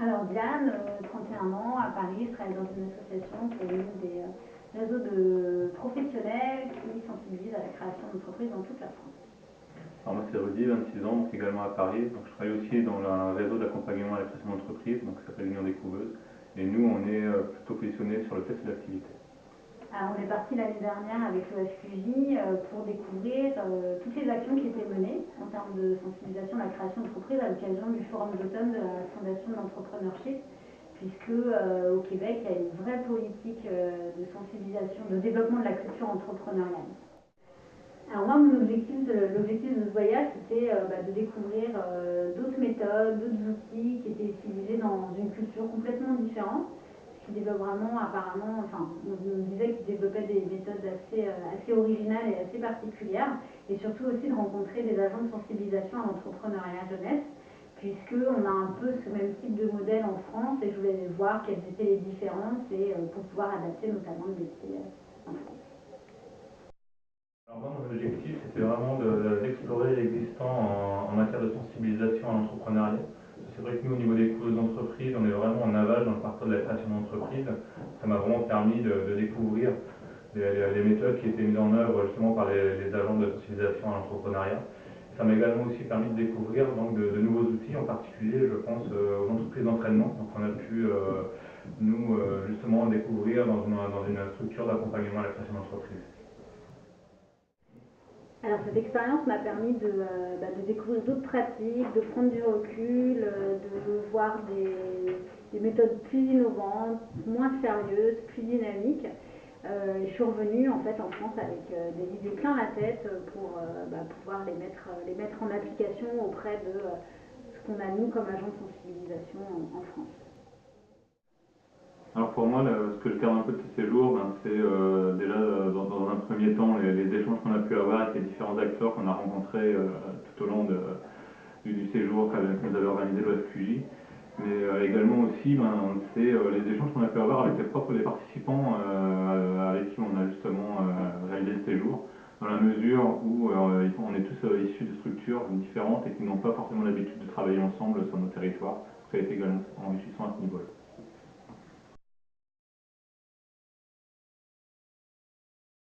Alors Diane, 31 ans, à Paris, je travaille dans une association qui réunit des réseaux de professionnels qui sensibilisent à la création d'entreprises dans toute la France. Alors moi c'est Rudy, 26 ans, donc également à Paris. Donc je travaille aussi dans un réseau d'accompagnement à la création d'entreprise, donc ça s'appelle l'Union des Couveuses. Et nous on est plutôt positionnés sur le test d'activité. Alors on est parti l'année dernière avec le FQJ pour découvrir toutes les actions qui étaient menées en termes de sensibilisation à la création d'entreprise à l'occasion du forum d'automne de la Fondation de l'entrepreneurship, puisque au Québec il y a une vraie politique de sensibilisation, de développement de la culture entrepreneuriale. Alors moi, l'objectif de ce voyage, c'était de découvrir d'autres méthodes, d'autres outils qui étaient utilisés dans une culture complètement différente, qui développent vraiment apparemment, enfin, on nous disait qu'ils développaient des méthodes assez originales et assez particulières, et surtout aussi de rencontrer des agents de sensibilisation à l'entrepreneuriat jeunesse, puisqu'on a un peu ce même type de modèle en France, et je voulais voir quelles étaient les différences et pour pouvoir adapter notamment le métier en France. Alors moi mon objectif c'était vraiment d'explorer l'existant en matière de sensibilisation à l'entrepreneuriat. C'est vrai que nous au niveau des cours d'entreprise on est vraiment en aval dans le parcours de la création d'entreprise. Ça m'a vraiment permis de découvrir les méthodes qui étaient mises en œuvre justement par les agents de sensibilisation à l'entrepreneuriat. Ça m'a également aussi permis de découvrir donc, de nouveaux outils, en particulier je pense aux entreprises d'entraînement. Donc on a pu nous justement découvrir dans une structure d'accompagnement à la création d'entreprise. Alors cette expérience m'a permis de découvrir d'autres pratiques, de prendre du recul, de voir des méthodes plus innovantes, moins sérieuses, plus dynamiques. Je suis revenue en fait en France avec des idées plein la tête pour pouvoir les mettre en application auprès de ce qu'on a nous comme agent de sensibilisation en France. Alors pour moi, ce que je garde un peu de ce séjour, c'est déjà dans un premier temps les échanges qu'on a pu avoir avec les différents acteurs qu'on a rencontrés tout au long du séjour que nous avait organisé le FQJ. Mais également aussi, c'est les échanges qu'on a pu avoir avec les participants avec qui on a justement réalisé le séjour, dans la mesure où on est tous issus de structures différentes et qui n'ont pas forcément l'habitude de travailler ensemble sur nos territoires. Ça a été également enrichissant à ce niveau-là.